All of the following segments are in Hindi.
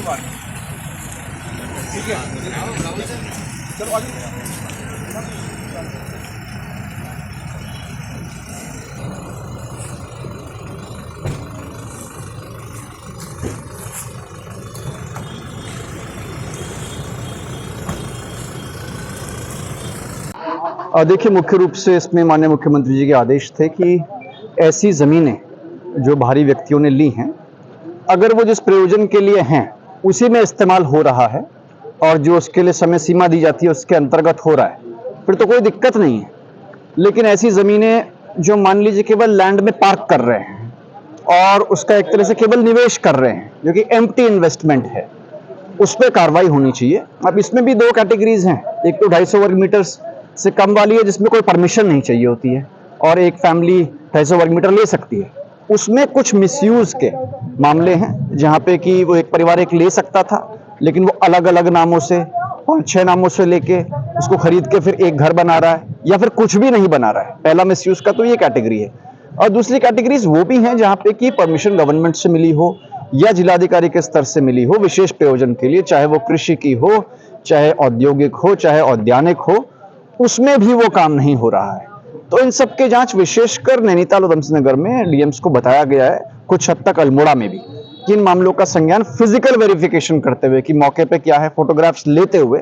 बात ठीक है। चलो आगे। देखिए, मुख्य रूप से इसमें माननीय मुख्यमंत्री जी के आदेश थे कि ऐसी ज़मीनें जो बाहरी व्यक्तियों ने ली हैं, अगर वो जिस प्रयोजन के लिए हैं उसी में इस्तेमाल हो रहा है और जो उसके लिए समय सीमा दी जाती है उसके अंतर्गत हो रहा है, फिर तो कोई दिक्कत नहीं है। लेकिन ऐसी ज़मीनें जो मान लीजिए केवल लैंड में पार्क कर रहे हैं और उसका एक तरह से केवल निवेश कर रहे हैं, जो कि एम्प्टी इन्वेस्टमेंट है, उस पे कार्रवाई होनी चाहिए। अब इसमें भी दो कैटेगरीज हैं, एक तो 250 वर्ग मीटर से कम वाली है जिसमें कोई परमिशन नहीं चाहिए होती है, और एक फैमिली 250 वर्ग मीटर ले सकती है। उसमें कुछ मिसयूज के मामले हैं जहाँ पे कि वो एक परिवार एक ले सकता था, लेकिन वो अलग अलग नामों से 5-6 नामों से लेके उसको खरीद के फिर एक घर बना रहा है या फिर कुछ भी नहीं बना रहा है। पहला मिसयूज का तो ये कैटेगरी है। और दूसरी कैटेगरीज वो भी हैं जहाँ पे कि परमिशन गवर्नमेंट से मिली हो या जिलाधिकारी के स्तर से मिली हो विशेष प्रयोजन के लिए, चाहे वो कृषि की हो, चाहे औद्योगिक हो, चाहे औद्यानिक हो, उसमें भी वो काम नहीं हो रहा है। तो इन सब के जांच विशेषकर नैनीताल और उधमसिंह नगर में डीएम्स को बताया गया है, कुछ हद तक अल्मोड़ा में भी, कि इन मामलों का संज्ञान फिजिकल वेरिफिकेशन करते हुए कि मौके पे क्या है, फोटोग्राफ्स लेते हुए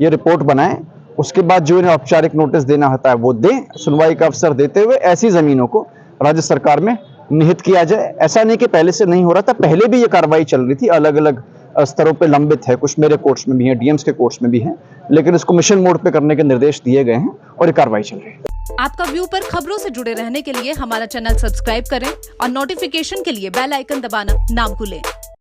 ये रिपोर्ट बनाएं। उसके बाद जो इन्हें औपचारिक नोटिस देना होता है वो दें, सुनवाई का अवसर देते हुए ऐसी जमीनों को राज्य सरकार में निहित किया जाए। ऐसा नहीं कि पहले से नहीं हो रहा था, पहले भी ये कार्रवाई चल रही थी, अलग अलग स्तरों पे लंबित है, कुछ मेरे कोर्ट्स में भी है, डीएम्स के कोर्ट्स में भी है, लेकिन इसको मिशन मोड पे करने के निर्देश दिए गए हैं और ये कार्रवाई चल रही है। आपका व्यू पर खबरों से जुड़े रहने के लिए हमारा चैनल सब्सक्राइब करें और नोटिफिकेशन के लिए बेल आइकन दबाना ना भूलें।